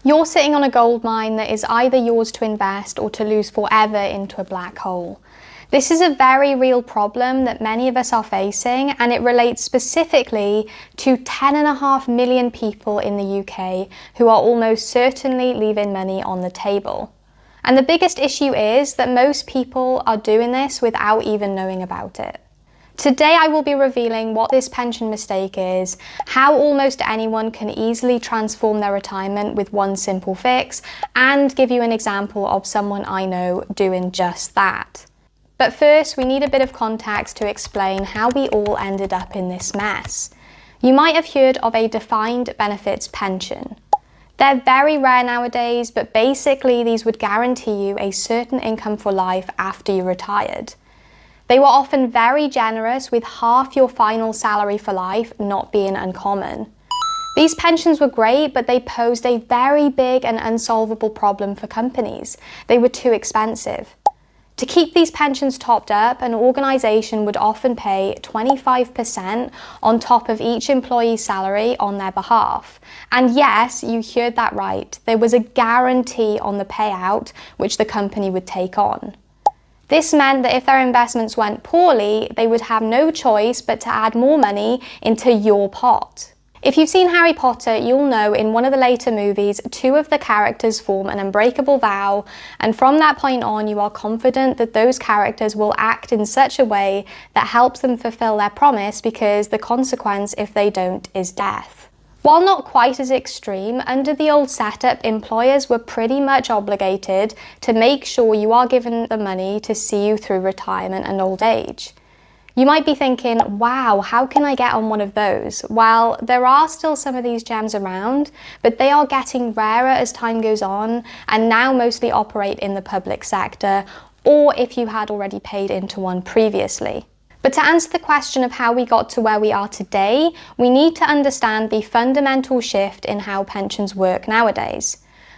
You're sitting on a gold mine that is either yours to invest or to lose forever into a black hole. This is a very real problem that many of us are facing, and it relates specifically to 10.5 million people in the UK who are almost certainly leaving money on the table. And the biggest issue is that most people are doing this without even knowing about it. Today I will be revealing what this pension mistake is, how almost anyone can easily transform their retirement with one simple fix, and give you an example of someone I know doing just that. But first, we need a bit of context to explain how we all ended up in this mess. You might have heard of a defined benefits pension. They're very rare nowadays, but basically these would guarantee you a certain income for life after you retired. They were often very generous, with half your final salary for life not being uncommon. These pensions were great, but they posed a very big and unsolvable problem for companies. They were too expensive. To keep these pensions topped up, an organisation would often pay 25% on top of each employee's salary on their behalf. And yes, you heard that right, there was a guarantee on the payout which the company would take on. This meant that if their investments went poorly, they would have no choice but to add more money into your pot. If you've seen Harry Potter, you'll know in one of the later movies, two of the characters form an unbreakable vow, and from that point on, you are confident that those characters will act in such a way that helps them fulfill their promise, because the consequence if they don't is death. While not quite as extreme, under the old setup, employers were pretty much obligated to make sure you are given the money to see you through retirement and old age. You might be thinking, wow, how can I get on one of those? Well, there are still some of these gems around, but they are getting rarer as time goes on, and now mostly operate in the public sector, or if you had already paid into one previously. But to answer the question of how we got to where we are today, we need to understand the fundamental shift in how pensions work nowadays.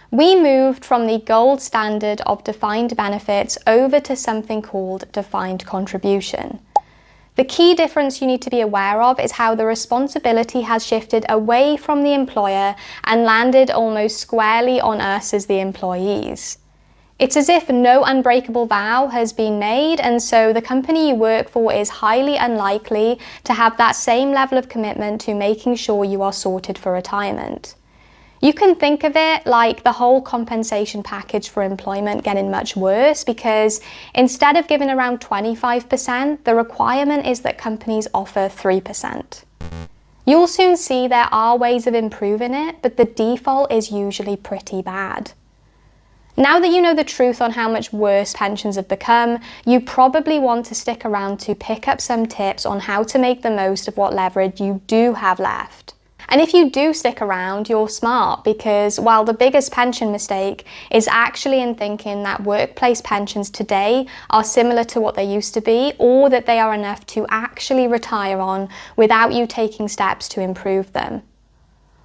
We moved from the gold standard of defined benefits over to something called defined contribution. The key difference you need to be aware of is how the responsibility has shifted away from the employer and landed almost squarely on us as the employees. It's as if no unbreakable vow has been made, and so the company you work for is highly unlikely to have that same level of commitment to making sure you are sorted for retirement. You can think of it like the whole compensation package for employment getting much worse, because instead of giving around 25%, the requirement is that companies offer 3%. You'll soon see there are ways of improving it, but the default is usually pretty bad. Now that you know the truth on how much worse pensions have become, you probably want to stick around to pick up some tips on how to make the most of what leverage you do have left. And if you do stick around, you're smart, because while the biggest pension mistake is actually in thinking that workplace pensions today are similar to what they used to be, or that they are enough to actually retire on without you taking steps to improve them.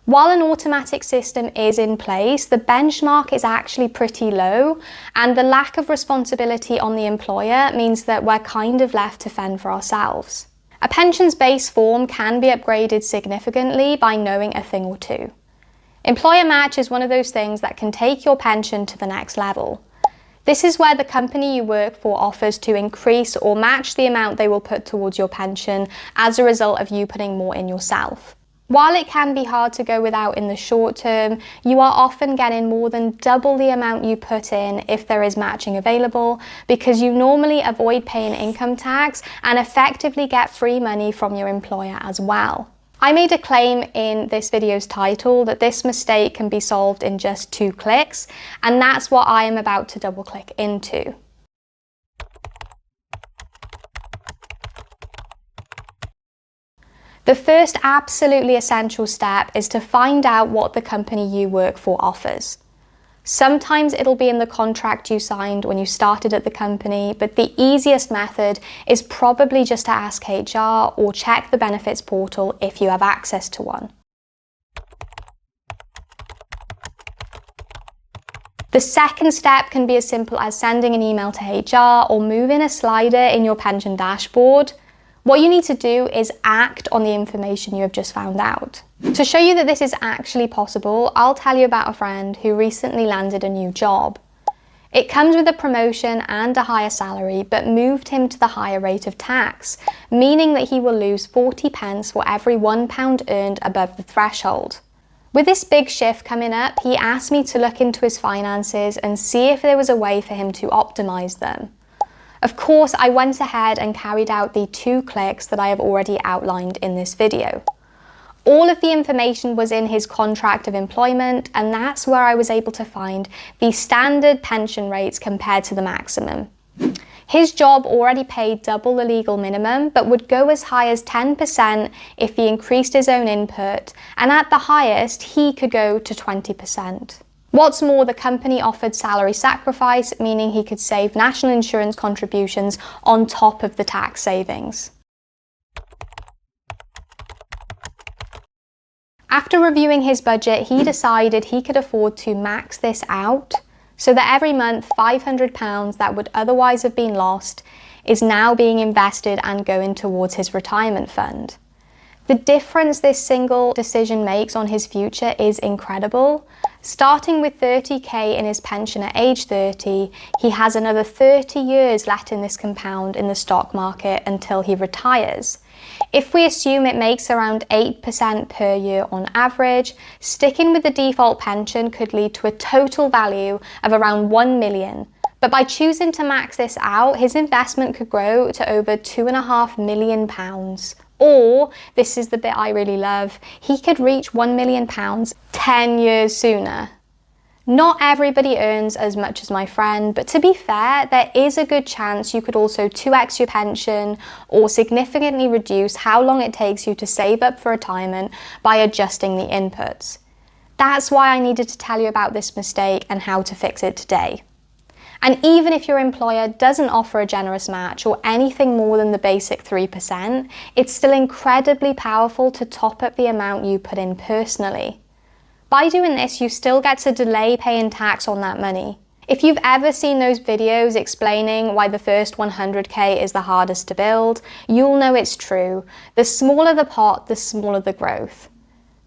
While an automatic system is in place, the benchmark is actually pretty low, and the lack of responsibility on the employer means that we're kind of left to fend for ourselves. A pensions base form can be upgraded significantly by knowing a thing or two. Employer match is one of those things that can take your pension to the next level. This is where the company you work for offers to increase or match the amount they will put towards your pension as a result of you putting more in yourself. While it can be hard to go without in the short term, you are often getting more than double the amount you put in if there is matching available, because you normally avoid paying income tax and effectively get free money from your employer as well. I made a claim in this video's title that this mistake can be solved in just 2 clicks, and that's what I am about to double click into. The first absolutely essential step is to find out what the company you work for offers. Sometimes it'll be in the contract you signed when you started at the company, but the easiest method is probably just to ask HR or check the benefits portal if you have access to one. The second step can be as simple as sending an email to HR or moving a slider in your pension dashboard. What you need to do is act on the information you have just found out. To show you that this is actually possible, I'll tell you about a friend who recently landed a new job. It comes with a promotion and a higher salary, but moved him to the higher rate of tax, meaning that he will lose 40 pence for every £1 earned above the threshold. With this big shift coming up, he asked me to look into his finances and see if there was a way for him to optimise them. Of course, I went ahead and carried out the 2 clicks that I have already outlined in this video. All of the information was in his contract of employment, and that's where I was able to find the standard pension rates compared to the maximum. His job already paid double the legal minimum, but would go as high as 10% if he increased his own input, and at the highest, he could go to 20%. What's more, the company offered salary sacrifice, meaning he could save national insurance contributions on top of the tax savings. After reviewing his budget, he decided he could afford to max this out so that every month £500 that would otherwise have been lost is now being invested and going towards his retirement fund. The difference this single decision makes on his future is incredible. Starting with 30k in his pension at age 30, he has another 30 years left in this compound in the stock market until he retires. If we assume it makes around 8% per year on average, sticking with the default pension could lead to a total value of around 1 million. But by choosing to max this out, his investment could grow to over £2.5 million. Or, this is the bit I really love, he could reach £1 million 10 years sooner. Not everybody earns as much as my friend, but to be fair, there is a good chance you could also 2x your pension or significantly reduce how long it takes you to save up for retirement by adjusting the inputs. That's why I needed to tell you about this mistake and how to fix it today. And even if your employer doesn't offer a generous match or anything more than the basic 3%, it's still incredibly powerful to top up the amount you put in personally. By doing this, you still get to delay paying tax on that money. If you've ever seen those videos explaining why the first 100k is the hardest to build, you'll know it's true. The smaller the pot, the smaller the growth.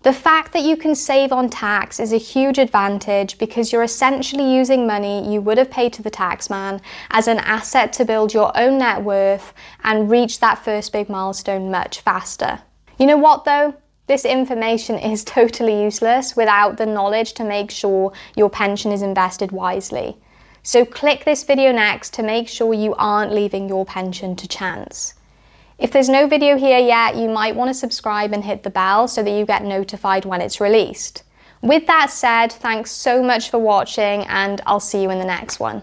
The fact that you can save on tax is a huge advantage because you're essentially using money you would have paid to the taxman as an asset to build your own net worth and reach that first big milestone much faster. You know what though? This information is totally useless without the knowledge to make sure your pension is invested wisely. So click this video next to make sure you aren't leaving your pension to chance. If there's no video here yet, you might want to subscribe and hit the bell so that you get notified when it's released. With that said, thanks so much for watching and I'll see you in the next one.